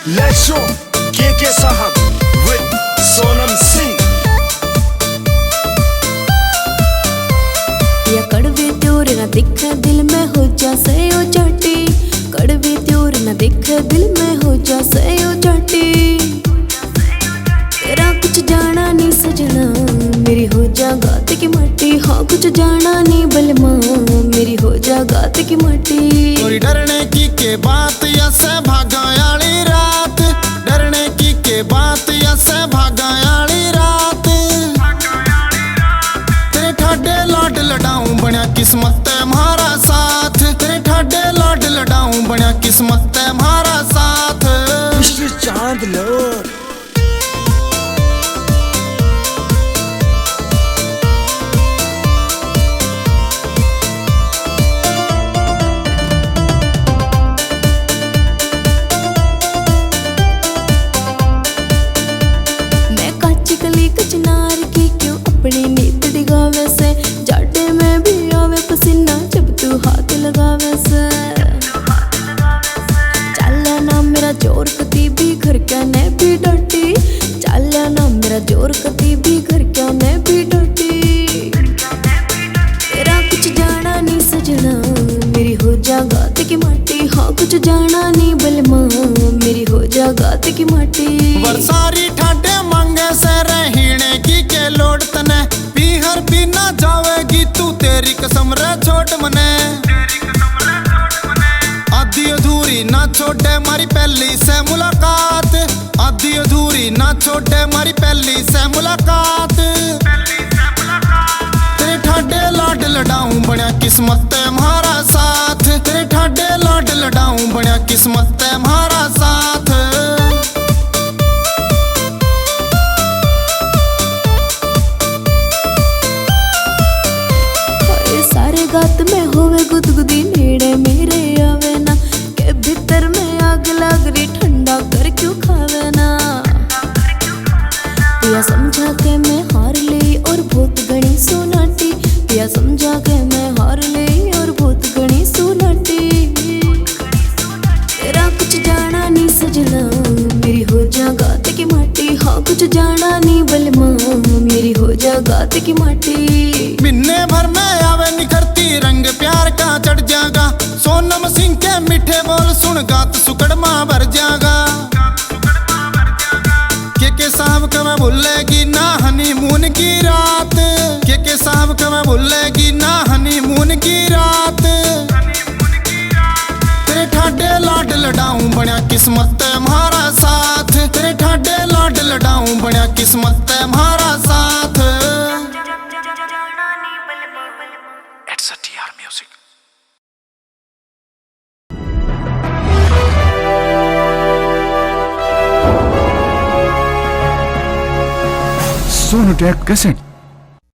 Let's show KK Sahab with Sonam Singh. या कड़वे त्योर न दिखे दिल में हो जा सयो चाटी, कड़वे त्योर न दिखे दिल में हो जा सयो चाटी। तेरा कुछ जाना नहीं सजना, मेरी हो जा गात की माटी। हाँ कुछ जाना नहीं बलमा, मेरी हो जा गात की माटी। कोई डरने की के बात या से भागायाली रात, डरने की के बात या से भागायाली रात। तेरे ठाडे लाड लडाऊं बन्या किस्मत है हमारा साथ, तेरे ठाडे लाड लडाऊं बन्या किस्मत है हमारा साथ। Mr. चांद लौट कली कचनार की क्यों अपनी नीत दिखावे से, जाडे में भी आवे पसीना जब तू हाथ लगावे से। चला ना मेरा जोर कती भी घर क्या ने भी डटी, चला ना मेरा जोर कती भी घर क्या ने भी डटी। तेरा कुछ जाना नहीं सजना, मेरी हो जा गात की माटी। हाँ कुछ जाना नहीं बलमा, मेरी हो जा गात की माटी। वर्षारी ठाडे मांगे से रहने की के लोड तने, पीहर भी ना जावेगी तू तेरी कसम रे छोड़ मने। आधी अधूरी ना छोड़े मारी पहली से मुलाकात, आधी अधूरी ना छोड़े मारी पहली से मुलाकात। तेरे ठाडे लाड लडाऊं बन्या किस्मत है हमारा साथ, तेरे ठाडे लाड लडाऊं बन्या किस्मत है हमारा साथ। सारे गात में होवे गुदगुदी नेड़े मेरे आवे ना, के भीतर में आग लाग रही ठंडा कर क्यों खावे ना। पिया समझा के मैं हार ली और बहुत गणी सोनाटी, पिया समझा के मैं हार ली और बहुत गणी सोनाटी। तेरा कुछ जाना नहीं सजना, मेरी हो जा गात की माटी। हाँ कुछ जाना नहीं बलमा, मेरी हो जा गात की माटी। महीने भर में आवे निखरती रंग प्यार का चढ़ जागा, सोनम सिंह के मीठे बोल सुन गात सुकड़ माँ भर जागा। के साहब कब भूलेगी ना हनीमून की रात, के साहब कब भूलेगी ना हनीमून की रात। तेरे ठाडे लाड लडाऊं बन्या किस्मत है हमारा साथ, तेरे ठाडे लाड लडाऊं बन्या किस्मत है हमारा साथ। It's a TR Music. Sonotech Cassette.